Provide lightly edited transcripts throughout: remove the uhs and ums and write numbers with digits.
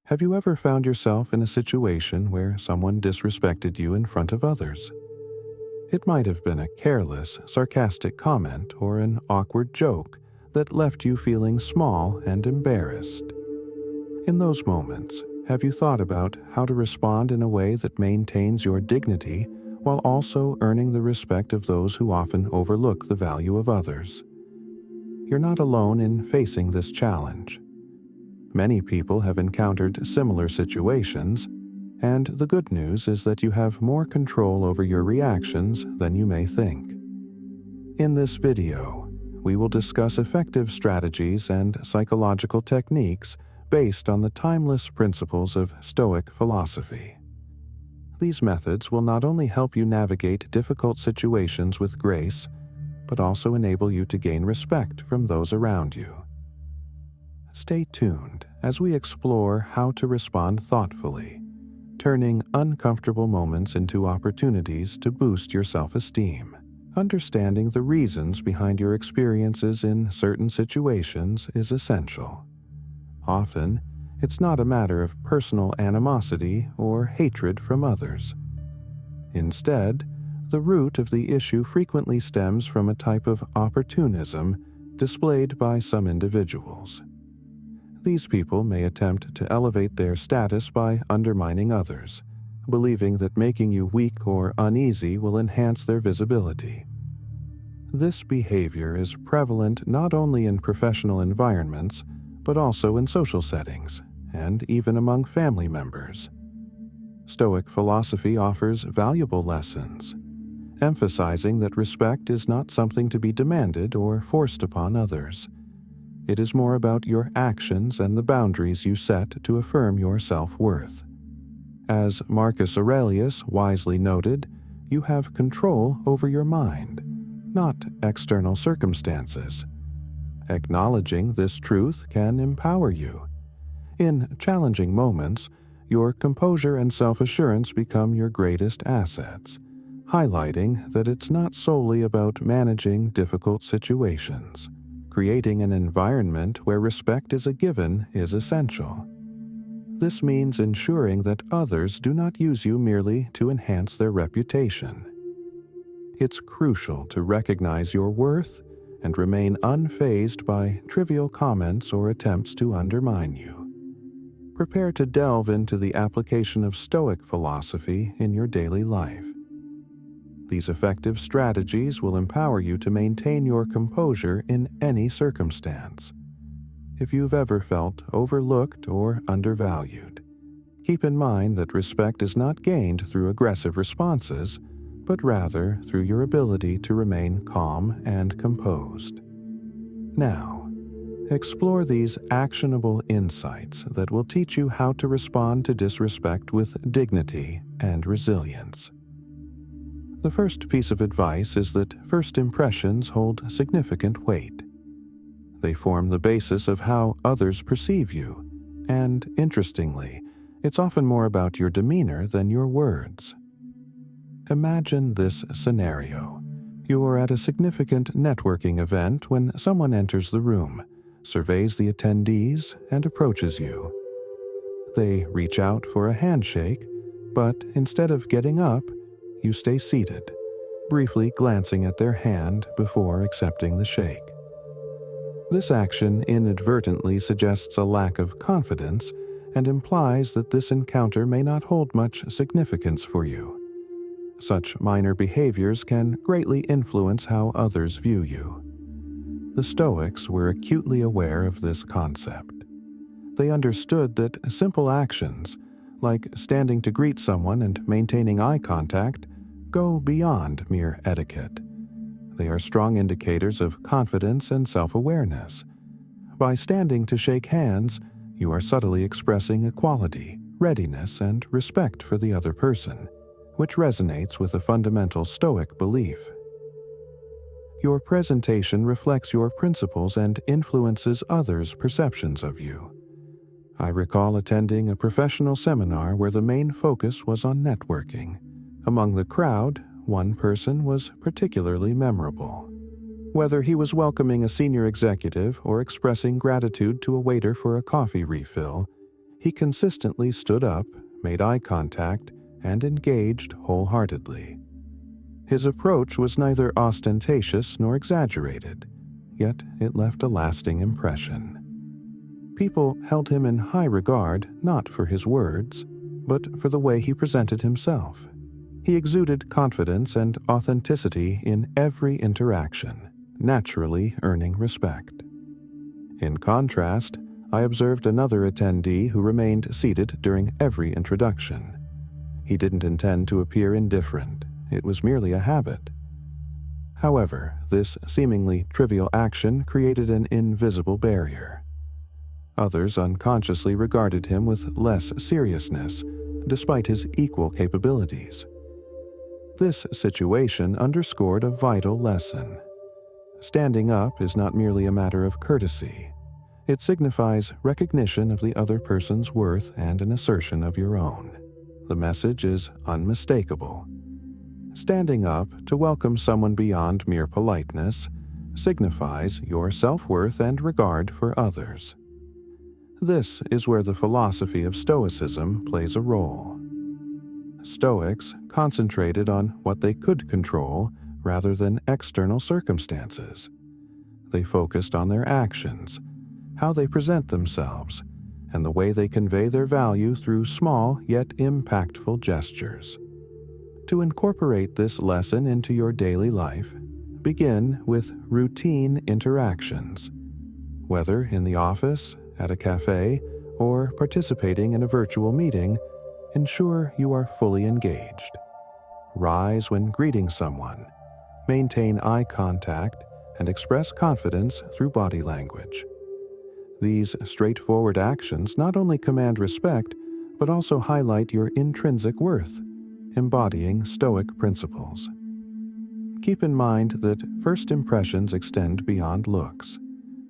Have you ever found yourself in a situation where someone disrespected you in front of others? It might have been a careless, sarcastic comment or an awkward joke that left you feeling small and embarrassed. In those moments, have you thought about how to respond in a way that maintains your dignity while also earning the respect of those who often overlook the value of others? You're not alone in facing this challenge. Many people have encountered similar situations, and the good news is that you have more control over your reactions than you may think. In this video, we will discuss effective strategies and psychological techniques based on the timeless principles of Stoic philosophy. These methods will not only help you navigate difficult situations with grace, but also enable you to gain respect from those around you. Stay tuned as we explore how to respond thoughtfully, turning uncomfortable moments into opportunities to boost your self-esteem. Understanding the reasons behind your experiences in certain situations is essential. Often, it's not a matter of personal animosity or hatred from others. Instead, the root of the issue frequently stems from a type of opportunism displayed by some individuals. These people may attempt to elevate their status by undermining others, believing that making you weak or uneasy will enhance their visibility. This behavior is prevalent not only in professional environments, but also in social settings, and even among family members. Stoic philosophy offers valuable lessons, emphasizing that respect is not something to be demanded or forced upon others. It is more about your actions and the boundaries you set to affirm your self-worth. As Marcus Aurelius wisely noted, you have control over your mind, not external circumstances. Acknowledging this truth can empower you. In challenging moments, your composure and self-assurance become your greatest assets, highlighting that it's not solely about managing difficult situations. Creating an environment where respect is a given is essential. This means ensuring that others do not use you merely to enhance their reputation. It's crucial to recognize your worth and remain unfazed by trivial comments or attempts to undermine you. Prepare to delve into the application of Stoic philosophy in your daily life. These effective strategies will empower you to maintain your composure in any circumstance. If you've ever felt overlooked or undervalued, keep in mind that respect is not gained through aggressive responses, but rather through your ability to remain calm and composed. Now, explore these actionable insights that will teach you how to respond to disrespect with dignity and resilience. The first piece of advice is that first impressions hold significant weight. They form the basis of how others perceive you, and interestingly, it's often more about your demeanor than your words. Imagine this scenario. You are at a significant networking event when someone enters the room, surveys the attendees, and approaches you. They reach out for a handshake, but instead of getting up, you stay seated, briefly glancing at their hand before accepting the shake. This action inadvertently suggests a lack of confidence and implies that this encounter may not hold much significance for you. Such minor behaviors can greatly influence how others view you. The Stoics were acutely aware of this concept. They understood that simple actions, like standing to greet someone and maintaining eye contact, go beyond mere etiquette. They are strong indicators of confidence and self-awareness. By standing to shake hands, you are subtly expressing equality, readiness, and respect for the other person, which resonates with a fundamental Stoic belief. Your presentation reflects your principles and influences others' perceptions of you. I recall attending a professional seminar where the main focus was on networking. Among the crowd, one person was particularly memorable. Whether he was welcoming a senior executive or expressing gratitude to a waiter for a coffee refill, He consistently stood up, made eye contact, and engaged wholeheartedly. His approach was neither ostentatious nor exaggerated, yet it left a lasting impression. People held him in high regard not for his words, but for the way he presented himself. He exuded confidence and authenticity in every interaction, naturally earning respect. In contrast, I observed another attendee who remained seated during every introduction. He didn't intend to appear indifferent. It was merely a habit. However, this seemingly trivial action created an invisible barrier. Others unconsciously regarded him with less seriousness, despite his equal capabilities. This situation underscored a vital lesson. Standing up is not merely a matter of courtesy. It signifies recognition of the other person's worth and an assertion of your own. The message is unmistakable. Standing up to welcome someone beyond mere politeness signifies your self-worth and regard for others. This is where the philosophy of Stoicism plays a role. Stoics concentrated on what they could control rather than external circumstances. They focused on their actions, how they present themselves, and the way they convey their value through small yet impactful gestures. To incorporate this lesson into your daily life, begin with routine interactions. Whether in the office, at a cafe, or participating in a virtual meeting, ensure you are fully engaged. Rise when greeting someone, maintain eye contact, and express confidence through body language. These straightforward actions not only command respect, but also highlight your intrinsic worth, embodying Stoic principles. Keep in mind that first impressions extend beyond looks.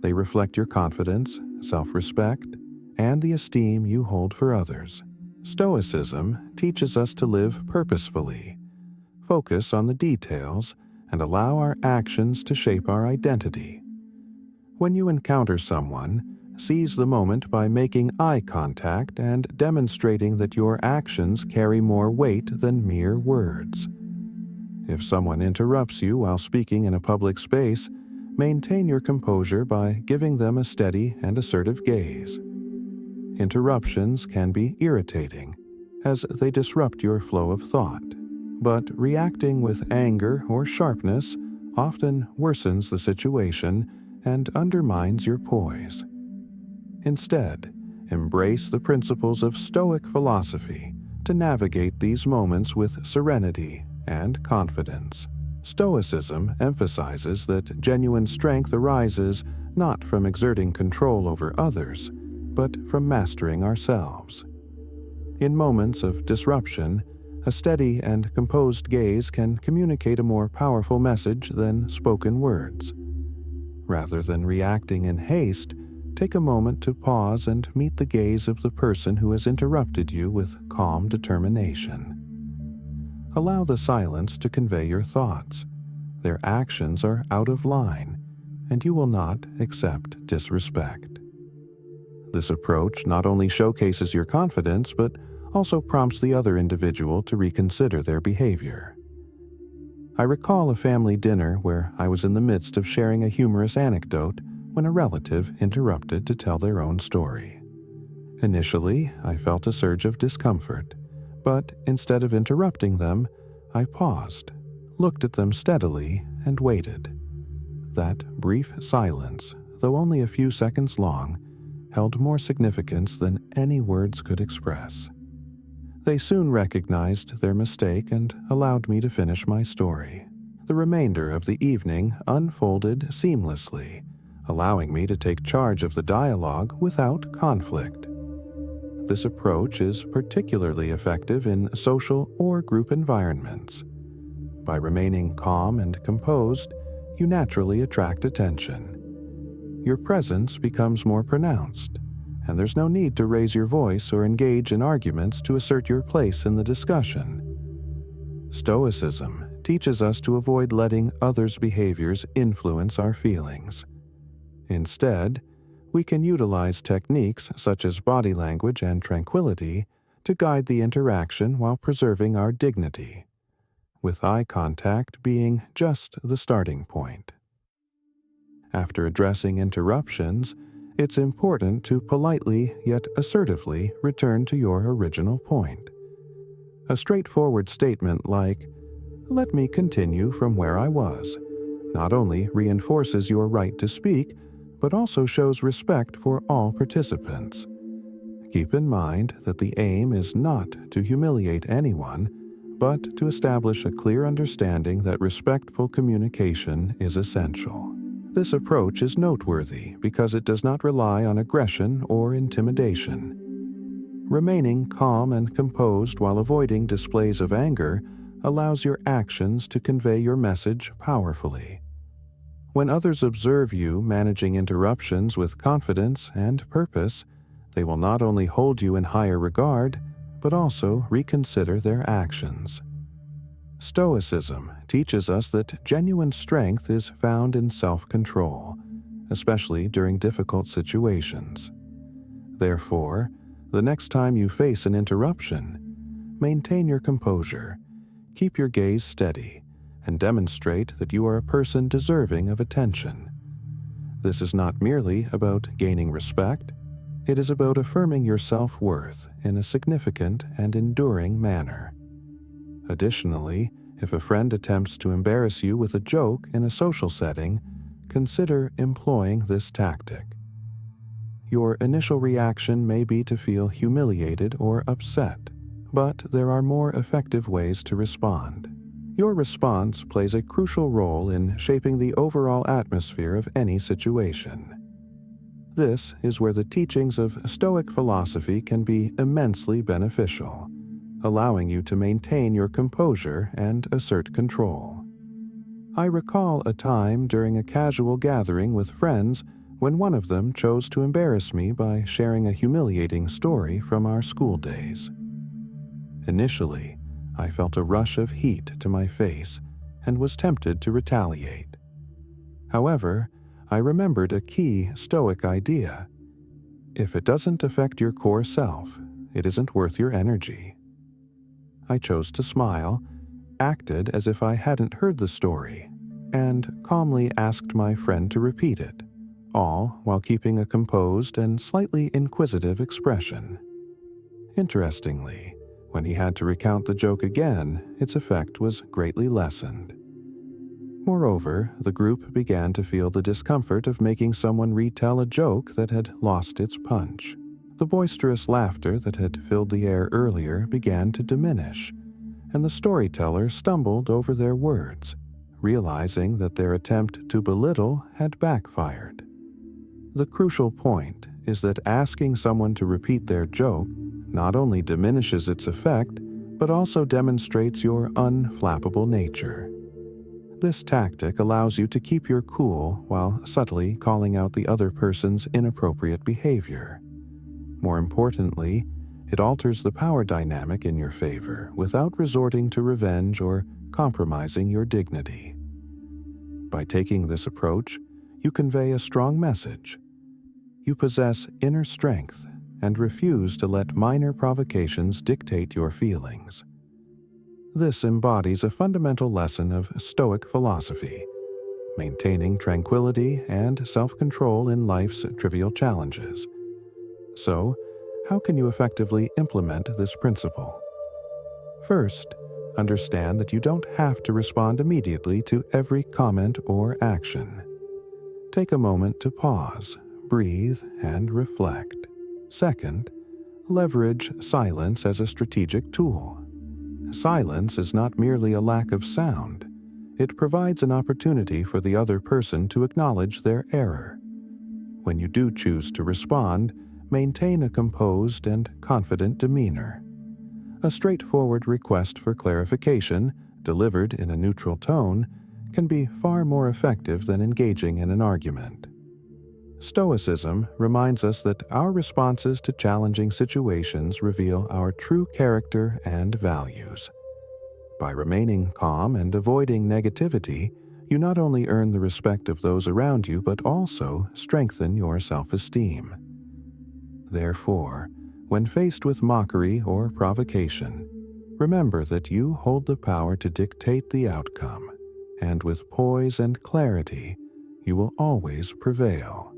They reflect your confidence, self-respect, and the esteem you hold for others. Stoicism teaches us to live purposefully, focus on the details, and allow our actions to shape our identity. When you encounter someone, seize the moment by making eye contact and demonstrating that your actions carry more weight than mere words. If someone interrupts you while speaking in a public space, maintain your composure by giving them a steady and assertive gaze. Interruptions can be irritating, as they disrupt your flow of thought, but reacting with anger or sharpness often worsens the situation and undermines your poise. Instead, embrace the principles of Stoic philosophy to navigate these moments with serenity and confidence. Stoicism emphasizes that genuine strength arises not from exerting control over others, but from mastering ourselves. In moments of disruption, a steady and composed gaze can communicate a more powerful message than spoken words. Rather than reacting in haste, take a moment to pause and meet the gaze of the person who has interrupted you with calm determination. Allow the silence to convey your thoughts. Their actions are out of line, and you will not accept disrespect. This approach not only showcases your confidence, but also prompts the other individual to reconsider their behavior. I recall a family dinner where I was in the midst of sharing a humorous anecdote when a relative interrupted to tell their own story. Initially, I felt a surge of discomfort, but instead of interrupting them, I paused, looked at them steadily, and waited. That brief silence, though only a few seconds long, held more significance than any words could express. They soon recognized their mistake and allowed me to finish my story. The remainder of the evening unfolded seamlessly, allowing me to take charge of the dialogue without conflict. This approach is particularly effective in social or group environments. By remaining calm and composed, you naturally attract attention. Your presence becomes more pronounced, and there's no need to raise your voice or engage in arguments to assert your place in the discussion. Stoicism teaches us to avoid letting others' behaviors influence our feelings. Instead, We can utilize techniques such as body language and tranquility to guide the interaction while preserving our dignity, with eye contact being just the starting point. After addressing interruptions, it's important to politely yet assertively return to your original point. A straightforward statement like, "Let me continue from where I was," not only reinforces your right to speak, but also shows respect for all participants. Keep in mind that the aim is not to humiliate anyone, but to establish a clear understanding that respectful communication is essential. This approach is noteworthy because it does not rely on aggression or intimidation. Remaining calm and composed while avoiding displays of anger allows your actions to convey your message powerfully. When others observe you managing interruptions with confidence and purpose, they will not only hold you in higher regard, but also reconsider their actions. Stoicism teaches us that genuine strength is found in self-control, especially during difficult situations. Therefore, the next time you face an interruption, maintain your composure, keep your gaze steady, and demonstrate that you are a person deserving of attention. This is not merely about gaining respect, it is about affirming your self-worth in a significant and enduring manner. Additionally, if a friend attempts to embarrass you with a joke in a social setting, consider employing this tactic. Your initial reaction may be to feel humiliated or upset, but there are more effective ways to respond. Your response plays a crucial role in shaping the overall atmosphere of any situation. This is where the teachings of Stoic philosophy can be immensely beneficial, allowing you to maintain your composure and assert control. I recall a time during a casual gathering with friends when one of them chose to embarrass me by sharing a humiliating story from our school days. Initially, I felt a rush of heat to my face and was tempted to retaliate. However, I remembered a key Stoic idea. If it doesn't affect your core self, it isn't worth your energy. I chose to smile, acted as if I hadn't heard the story, and calmly asked my friend to repeat it, all while keeping a composed and slightly inquisitive expression. Interestingly, when he had to recount the joke again, its effect was greatly lessened. Moreover, the group began to feel the discomfort of making someone retell a joke that had lost its punch. The boisterous laughter that had filled the air earlier began to diminish, and the storyteller stumbled over their words, realizing that their attempt to belittle had backfired. The crucial point is that asking someone to repeat their joke not only diminishes its effect, but also demonstrates your unflappable nature. This tactic allows you to keep your cool while subtly calling out the other person's inappropriate behavior. More importantly, it alters the power dynamic in your favor without resorting to revenge or compromising your dignity. By taking this approach, you convey a strong message. You possess inner strength and refuse to let minor provocations dictate your feelings. This embodies a fundamental lesson of Stoic philosophy, maintaining tranquility and self-control in life's trivial challenges. So, how can you effectively implement this principle? First, understand that you don't have to respond immediately to every comment or action. Take a moment to pause, breathe, and reflect. Second, leverage silence as a strategic tool. Silence is not merely a lack of sound. It provides an opportunity for the other person to acknowledge their error. When you do choose to respond, maintain a composed and confident demeanor. A straightforward request for clarification, delivered in a neutral tone, can be far more effective than engaging in an argument. Stoicism reminds us that our responses to challenging situations reveal our true character and values. By remaining calm and avoiding negativity, You not only earn the respect of those around you, but also strengthen your self-esteem. Therefore, when faced with mockery or provocation, remember that you hold the power to dictate the outcome, and with poise and clarity, you will always prevail.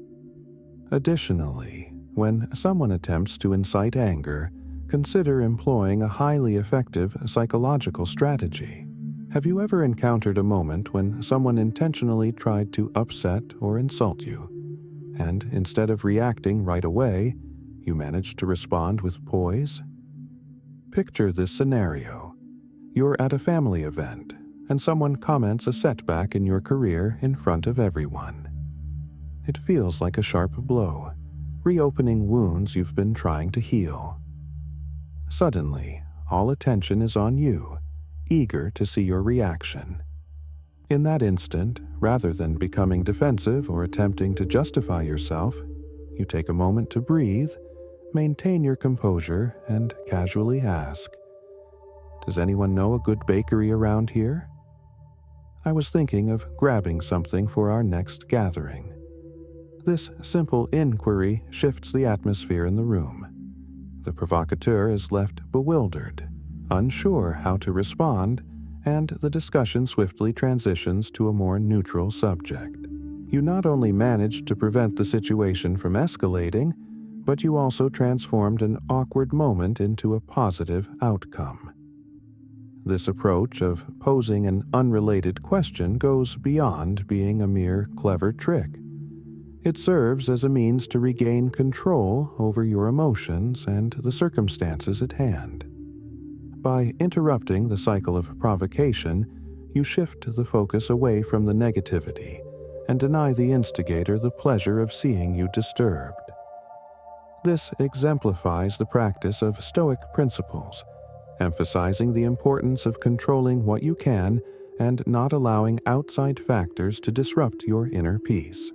Additionally, when someone attempts to incite anger, consider employing a highly effective psychological strategy. Have you ever encountered a moment when someone intentionally tried to upset or insult you, and instead of reacting right away, you managed to respond with poise? Picture this scenario. You're at a family event, and someone comments a setback in your career in front of everyone. It feels like a sharp blow, reopening wounds you've been trying to heal. Suddenly, all attention is on you, eager to see your reaction. In that instant, rather than becoming defensive or attempting to justify yourself, you take a moment to breathe, maintain your composure, and casually ask, "Does anyone know a good bakery around here? I was thinking of grabbing something for our next gathering." This simple inquiry shifts the atmosphere in the room. The provocateur is left bewildered, unsure how to respond, and the discussion swiftly transitions to a more neutral subject. You not only managed to prevent the situation from escalating, but you also transformed an awkward moment into a positive outcome. This approach of posing an unrelated question goes beyond being a mere clever trick. It serves as a means to regain control over your emotions and the circumstances at hand. By interrupting the cycle of provocation, you shift the focus away from the negativity and deny the instigator the pleasure of seeing you disturbed. This exemplifies the practice of Stoic principles, emphasizing the importance of controlling what you can and not allowing outside factors to disrupt your inner peace.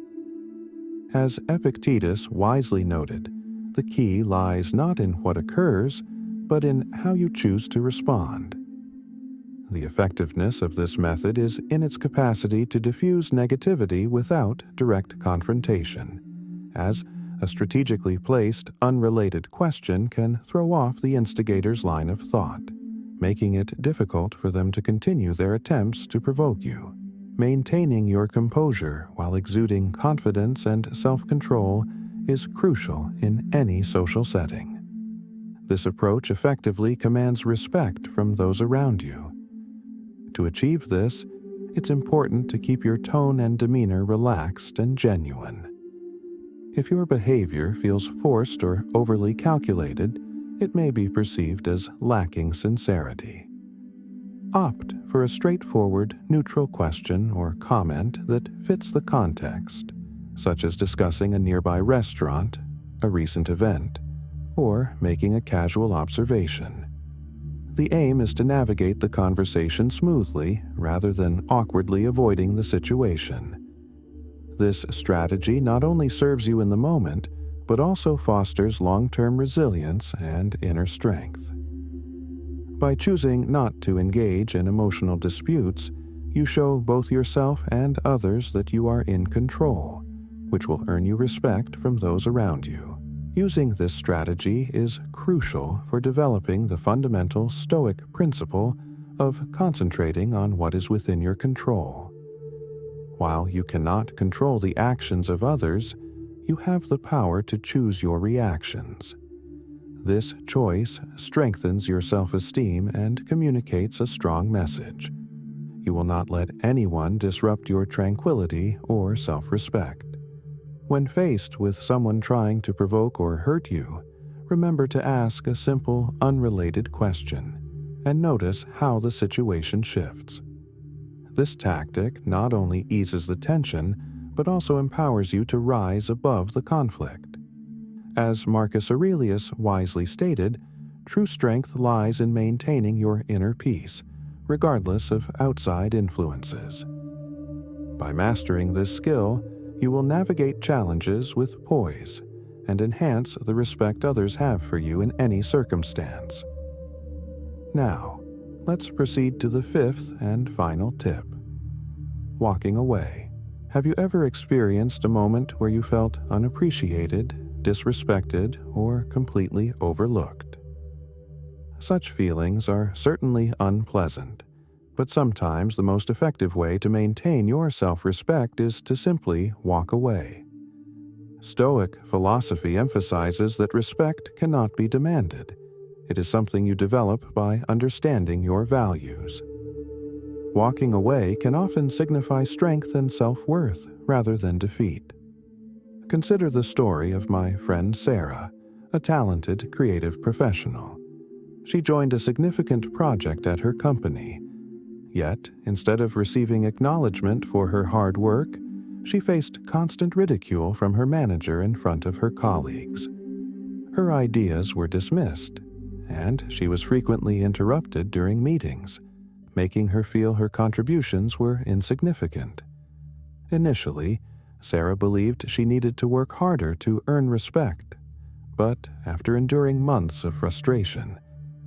As Epictetus wisely noted, the key lies not in what occurs, but in how you choose to respond. The effectiveness of this method is in its capacity to diffuse negativity without direct confrontation, as a strategically placed, unrelated question can throw off the instigator's line of thought, making it difficult for them to continue their attempts to provoke you. Maintaining your composure while exuding confidence and self-control is crucial in any social setting. This approach effectively commands respect from those around you. To achieve this, it's important to keep your tone and demeanor relaxed and genuine. If your behavior feels forced or overly calculated, it may be perceived as lacking sincerity. Opt for a straightforward, neutral question or comment that fits the context, such as discussing a nearby restaurant, a recent event, or making a casual observation. The aim is to navigate the conversation smoothly rather than awkwardly avoiding the situation. This strategy not only serves you in the moment, but also fosters long-term resilience and inner strength. By choosing not to engage in emotional disputes, you show both yourself and others that you are in control, which will earn you respect from those around you. Using this strategy is crucial for developing the fundamental Stoic principle of concentrating on what is within your control. While you cannot control the actions of others, you have the power to choose your reactions. This choice strengthens your self-esteem and communicates a strong message. You will not let anyone disrupt your tranquility or self-respect. When faced with someone trying to provoke or hurt you, remember to ask a simple, unrelated question, and notice how the situation shifts. This tactic not only eases the tension, but also empowers you to rise above the conflict. As Marcus Aurelius wisely stated, true strength lies in maintaining your inner peace, regardless of outside influences. By mastering this skill, you will navigate challenges with poise and enhance the respect others have for you in any circumstance. Now, let's proceed to the fifth and final tip. walking away. Have you ever experienced a moment where you felt unappreciated, disrespected, or completely overlooked? Such feelings are certainly unpleasant, but sometimes the most effective way to maintain your self-respect is to simply walk away. Stoic philosophy emphasizes that respect cannot be demanded. It is something you develop by understanding your values. Walking away can often signify strength and self-worth rather than defeat. Consider the story of my friend Sarah, a talented creative professional. She joined a significant project at her company. Yet, instead of receiving acknowledgement for her hard work, she faced constant ridicule from her manager in front of her colleagues. Her ideas were dismissed, and she was frequently interrupted during meetings, making her feel her contributions were insignificant. Initially, Sarah believed she needed to work harder to earn respect, but after enduring months of frustration,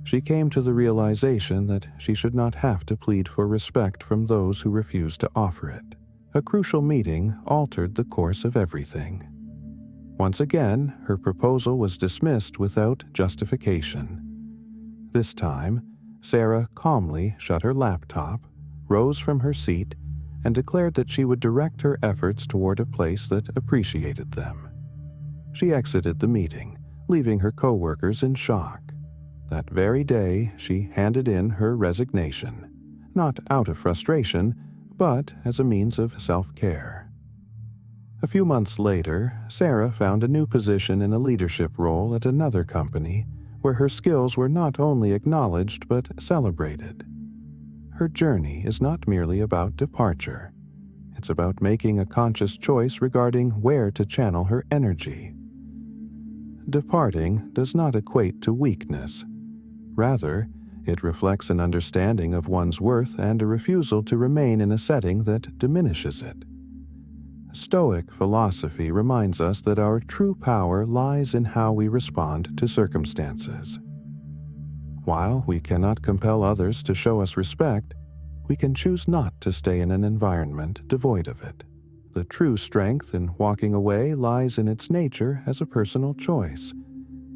she came to the realization that she should not have to plead for respect from those who refused to offer it. A crucial meeting altered the course of everything. Once again, her proposal was dismissed without justification. This time, Sarah calmly shut her laptop, rose from her seat, and declared that she would direct her efforts toward a place that appreciated them. She exited the meeting, leaving her coworkers in shock. That very day, she handed in her resignation, not out of frustration, but as a means of self-care. A few months later, Sarah found a new position in a leadership role at another company where her skills were not only acknowledged but celebrated. Her journey is not merely about departure. It's about making a conscious choice regarding where to channel her energy. Departing does not equate to weakness. Rather, it reflects an understanding of one's worth and a refusal to remain in a setting that diminishes it. Stoic philosophy reminds us that our true power lies in how we respond to circumstances. While we cannot compel others to show us respect, we can choose not to stay in an environment devoid of it. The true strength in walking away lies in its nature as a personal choice,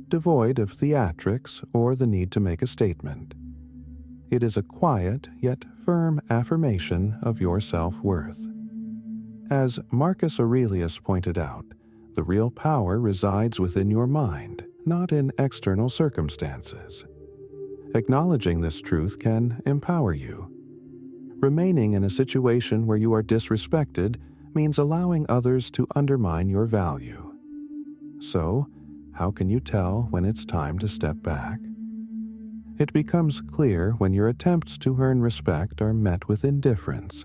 devoid of theatrics or the need to make a statement. It is a quiet yet firm affirmation of your self-worth. As Marcus Aurelius pointed out, the real power resides within your mind, not in external circumstances. Acknowledging this truth can empower you. Remaining in a situation where you are disrespected means allowing others to undermine your value. So, how can you tell when it's time to step back? It becomes clear when your attempts to earn respect are met with indifference,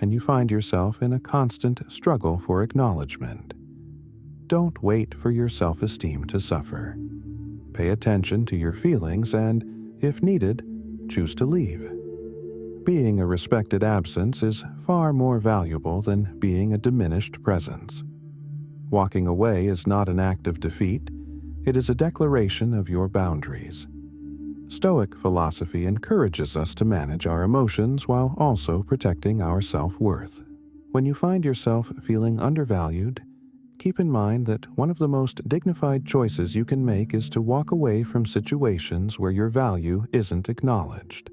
and you find yourself in a constant struggle for acknowledgement. Don't wait for your self-esteem to suffer. Pay attention to your feelings and, if needed, choose to leave. Being a respected absence is far more valuable than being a diminished presence. Walking away is not an act of defeat, it is a declaration of your boundaries. Stoic philosophy encourages us to manage our emotions while also protecting our self-worth. When you find yourself feeling undervalued, keep in mind that one of the most dignified choices you can make is to walk away from situations where your value isn't acknowledged.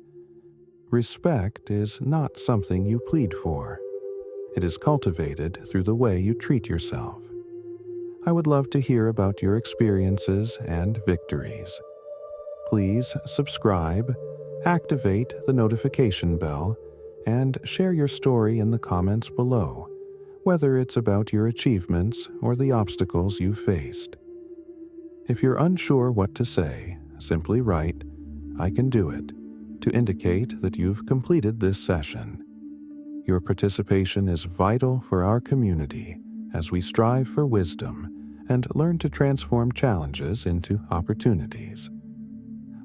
Respect is not something you plead for. It is cultivated through the way you treat yourself. I would love to hear about your experiences and victories. Please subscribe, activate the notification bell, and share your story in the comments below, whether it's about your achievements or the obstacles you've faced. If you're unsure what to say, simply write, "I can do it," to indicate that you've completed this session. Your participation is vital for our community as we strive for wisdom and learn to transform challenges into opportunities.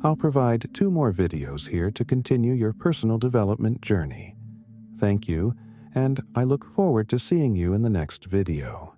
I'll provide 2 more videos here to continue your personal development journey. Thank you, and I look forward to seeing you in the next video.